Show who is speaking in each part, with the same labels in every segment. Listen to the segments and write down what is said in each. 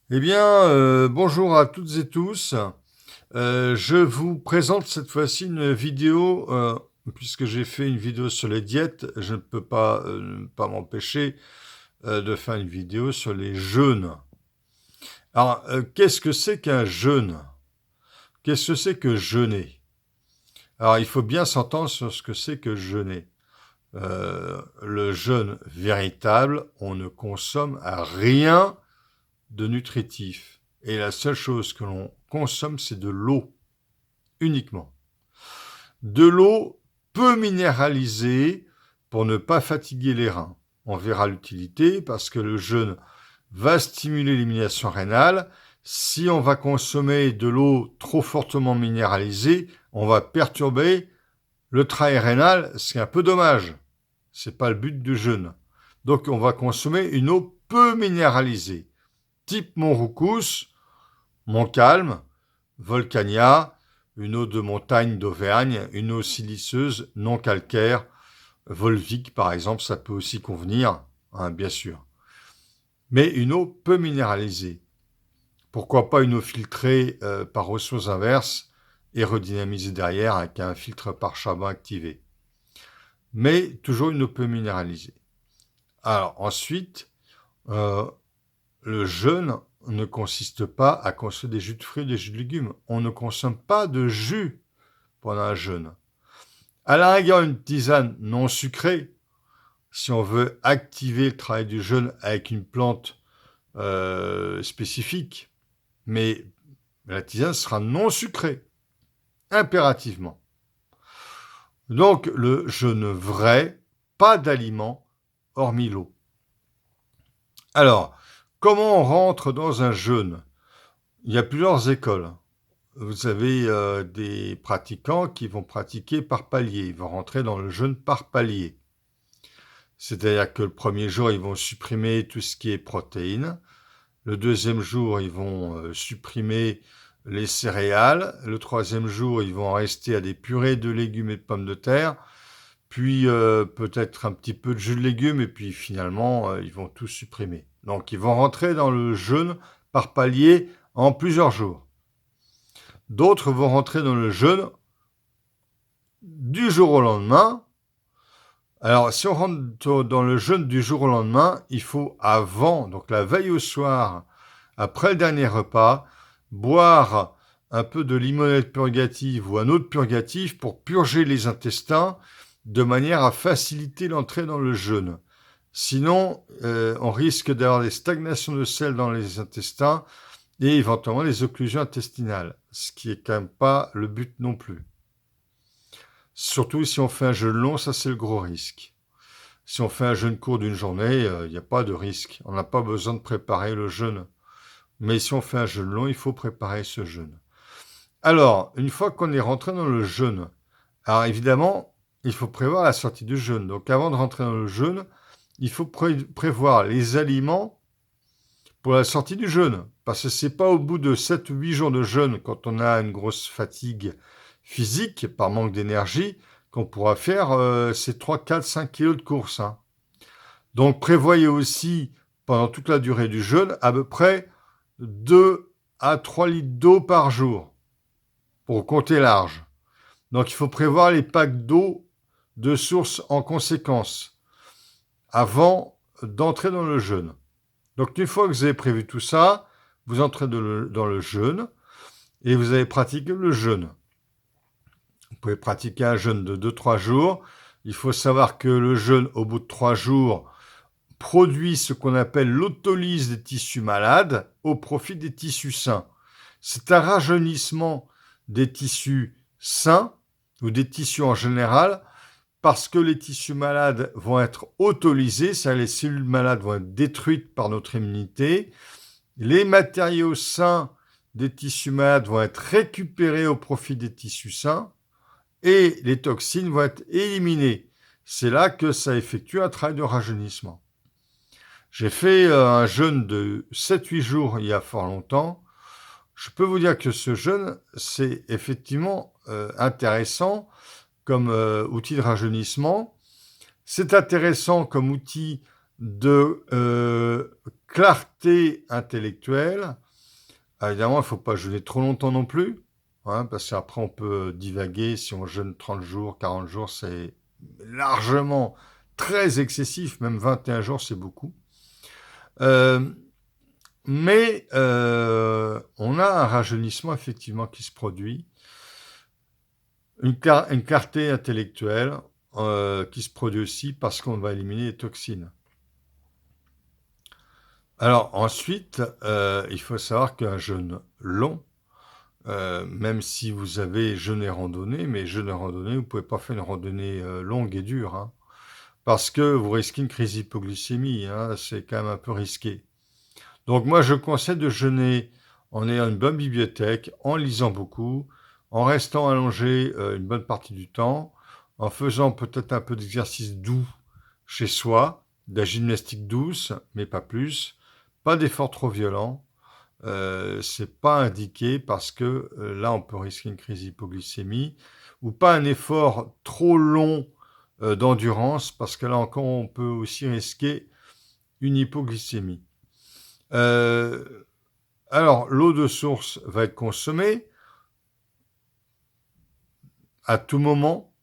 Speaker 1: Eh bien, bonjour à toutes et tous. Je vous présente cette fois-ci une vidéo, puisque j'ai fait une vidéo sur les diètes, je ne peux pas, pas m'empêcher de faire une vidéo sur les jeûnes. Alors, qu'est-ce que c'est qu'un jeûne? Qu'est-ce que c'est que jeûner? Alors, il faut bien s'entendre sur ce que c'est que jeûner. Le jeûne véritable, on ne consomme rien de nutritif. Et la seule chose que l'on consomme, c'est de l'eau, uniquement. De l'eau peu minéralisée pour ne pas fatiguer les reins. On verra l'utilité parce que le jeûne va stimuler l'élimination rénale. Si on va consommer de l'eau trop fortement minéralisée, on va perturber le travail rénal, ce qui est un peu dommage. C'est pas le but du jeûne. Donc on va consommer une eau peu minéralisée, type Montroucous, Montcalm, Volcania, une eau de montagne d'Auvergne, une eau siliceuse non calcaire, Volvic par exemple, ça peut aussi convenir, hein, bien sûr. Mais une eau peu minéralisée. Pourquoi pas une eau filtrée par osmose inverse et redynamisée derrière avec un filtre par charbon activé. Mais toujours une eau peu minéralisée. Alors ensuite, euh, le jeûne ne consiste pas à consommer des jus de fruits, des jus de légumes. On ne consomme pas de jus pendant un jeûne. À la rigueur, une tisane non sucrée, si on veut activer le travail du jeûne avec une plante spécifique, mais la tisane sera non sucrée, impérativement. Donc le jeûne vrai, pas d'aliments hormis l'eau. Alors, comment on rentre dans un jeûne? Il y a plusieurs écoles. Vous avez des pratiquants qui vont pratiquer par palier. Ils vont rentrer dans le jeûne par palier. C'est-à-dire que le premier jour, ils vont supprimer tout ce qui est protéines. Le deuxième jour, ils vont supprimer les céréales. Le troisième jour, ils vont en rester à des purées de légumes et de pommes de terre. Puis peut-être un petit peu de jus de légumes. Et puis finalement, ils vont tout supprimer. Donc ils vont rentrer dans le jeûne par palier en plusieurs jours. D'autres vont rentrer dans le jeûne du jour au lendemain. Alors, si on rentre dans le jeûne du jour au lendemain, il faut avant, donc la veille au soir, après le dernier repas, boire un peu de limonade purgative ou un autre purgatif pour purger les intestins de manière à faciliter l'entrée dans le jeûne. Sinon, on risque d'avoir des stagnations de sel dans les intestins et éventuellement des occlusions intestinales, ce qui est quand même pas le but non plus. Surtout si on fait un jeûne long, ça c'est le gros risque. Si on fait un jeûne court d'une journée, il n'y a pas de risque. On n'a pas besoin de préparer le jeûne. Mais si on fait un jeûne long, il faut préparer ce jeûne. Alors, une fois qu'on est rentré dans le jeûne, alors évidemment, il faut prévoir la sortie du jeûne. Donc avant de rentrer dans le jeûne, il faut prévoir les aliments pour la sortie du jeûne. Parce que c'est pas au bout de 7 ou 8 jours de jeûne, quand on a une grosse fatigue physique par manque d'énergie, qu'on pourra faire ces 3, 4, 5 kilos de course. Hein. Donc prévoyez aussi, pendant toute la durée du jeûne, à peu près 2 à 3 litres d'eau par jour, pour compter large. Donc il faut prévoir les packs d'eau de source en conséquence, avant d'entrer dans le jeûne. Donc une fois que vous avez prévu tout ça, vous entrez dans le jeûne, et vous avez pratiqué le jeûne. Vous pouvez pratiquer un jeûne de 2-3 jours. Il faut savoir que le jeûne, au bout de 3 jours, produit ce qu'on appelle l'autolyse des tissus malades au profit des tissus sains. C'est un rajeunissement des tissus sains ou des tissus en général parce que les tissus malades vont être autolysés, c'est-à-dire les cellules malades vont être détruites par notre immunité. Les matériaux sains des tissus malades vont être récupérés au profit des tissus sains et les toxines vont être éliminées. C'est là que ça effectue un travail de rajeunissement. J'ai fait un jeûne de 7-8 jours il y a fort longtemps. Je peux vous dire que ce jeûne, c'est effectivement intéressant comme outil de rajeunissement. C'est intéressant comme outil de clarté intellectuelle. Évidemment, il ne faut pas jeûner trop longtemps non plus, hein, parce qu'après on peut divaguer. Si on jeûne 30 jours, 40 jours, c'est largement très excessif, même 21 jours, c'est beaucoup. Euh, mais on a un rajeunissement effectivement qui se produit, une clarté intellectuelle qui se produit aussi parce qu'on va éliminer les toxines. Alors ensuite, il faut savoir qu'un jeûne long, même si vous avez jeûné randonnée, mais jeûne randonnée, vous ne pouvez pas faire une randonnée longue et dure, hein, parce que vous risquez une crise d'hypoglycémie, hein, c'est quand même un peu risqué. Donc moi, je conseille de jeûner en ayant une bonne bibliothèque, en lisant beaucoup, en restant allongé une bonne partie du temps, en faisant peut-être un peu d'exercice doux chez soi, de la gymnastique douce, mais pas plus, pas d'efforts trop violents. C'est pas indiqué parce que là, on peut risquer une crise d'hypoglycémie, ou pas un effort trop long d'endurance, parce que là encore, on peut aussi risquer une hypoglycémie. Euh, alors, l'eau de source va être consommée à tout moment.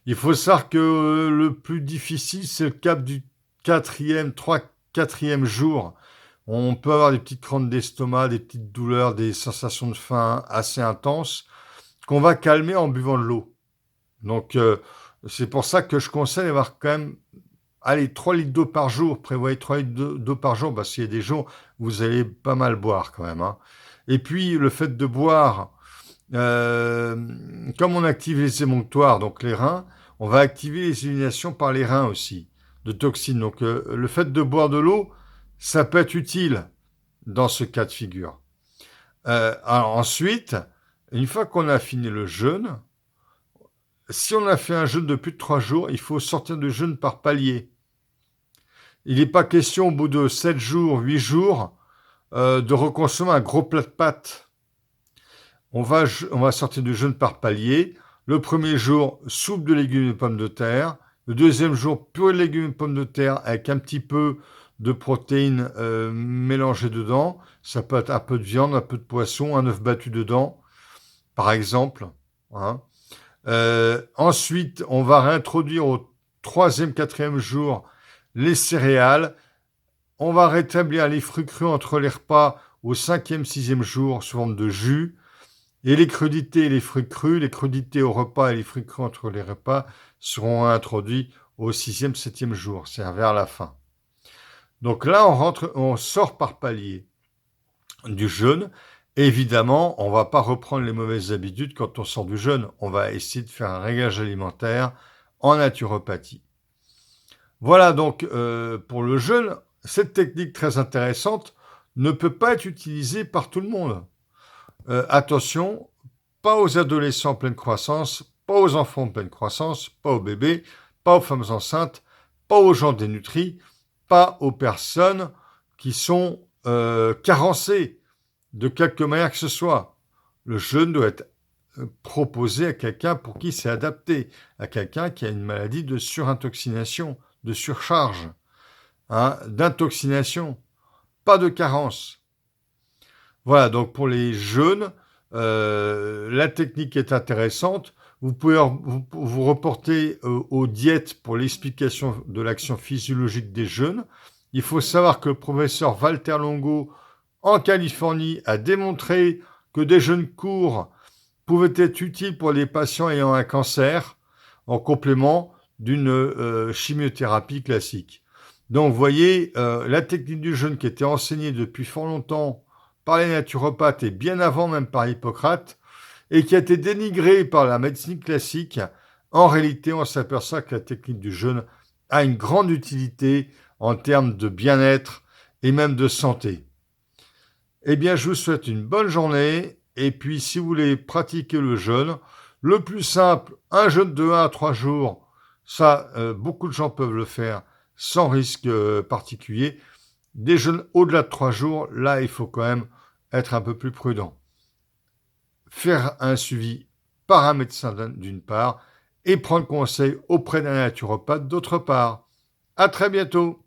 Speaker 1: Il faut savoir que le plus difficile, c'est le cap du quatrième jour. On peut avoir des petites crampes d'estomac, des petites douleurs, des sensations de faim assez intenses qu'on va calmer en buvant de l'eau. Donc, c'est pour ça que je conseille d'avoir quand même, allez, 3 litres d'eau par jour. Prévoyez 3 litres d'eau par jour, parce qu'il y a des jours où vous allez pas mal boire quand même, hein. Et puis, le fait de boire, euh, comme on active les émonctoires, donc les reins, on va activer les éliminations par les reins aussi, de toxines. Donc, le fait de boire de l'eau, ça peut être utile dans ce cas de figure. Alors ensuite, une fois qu'on a fini le jeûne, si on a fait un jeûne de plus de 3 jours, il faut sortir du jeûne par palier. Il n'est pas question au bout de 7 jours, 8 jours, de reconsommer un gros plat de pâtes. On va sortir du jeûne par palier. Le premier jour, soupe de légumes et pommes de terre. Le deuxième jour, purée de légumes et pommes de terre avec un petit peu de protéines mélangées dedans. Ça peut être un peu de viande, un peu de poisson, un œuf battu dedans, par exemple, hein. Ensuite, on va réintroduire au troisième, quatrième jour les céréales. On va rétablir les fruits crus entre les repas au cinquième, sixième jour sous forme de jus. Et les crudités et les fruits crus, les crudités au repas et les fruits crus entre les repas seront introduits au sixième, septième jour, c'est vers la fin. Donc là, on sort par palier du jeûne. Évidemment, on ne va pas reprendre les mauvaises habitudes quand on sort du jeûne. On va essayer de faire un réglage alimentaire en naturopathie. Voilà donc pour le jeûne. Cette technique très intéressante ne peut pas être utilisée par tout le monde. Attention, pas aux adolescents en pleine croissance, pas aux enfants en pleine croissance, pas aux bébés, pas aux femmes enceintes, pas aux gens dénutris, pas aux personnes qui sont carencées de quelque manière que ce soit. Le jeûne doit être proposé à quelqu'un pour qui c'est adapté, à quelqu'un qui a une maladie de surintoxination, de surcharge, hein, d'intoxination, pas de carence. Voilà, donc pour les jeûnes, la technique est intéressante. Vous pouvez vous reporter aux diètes pour l'explication de l'action physiologique des jeûnes. Il faut savoir que le professeur Walter Longo, en Californie, a démontré que des jeûnes courts pouvaient être utiles pour les patients ayant un cancer, en complément d'une chimiothérapie classique. Donc, vous voyez, la technique du jeûne qui était enseignée depuis fort longtemps par les naturopathes et bien avant même par Hippocrate, et qui a été dénigrée par la médecine classique, en réalité, on s'aperçoit que la technique du jeûne a une grande utilité en termes de bien-être et même de santé. Eh bien, je vous souhaite une bonne journée, et puis si vous voulez pratiquer le jeûne, le plus simple, un jeûne de 1 à 3 jours, ça, beaucoup de gens peuvent le faire sans risque particulier. Des jeûnes au-delà de 3 jours, là, il faut quand même être un peu plus prudent. Faire un suivi par un médecin d'une part et prendre conseil auprès d'un naturopathe d'autre part. À très bientôt.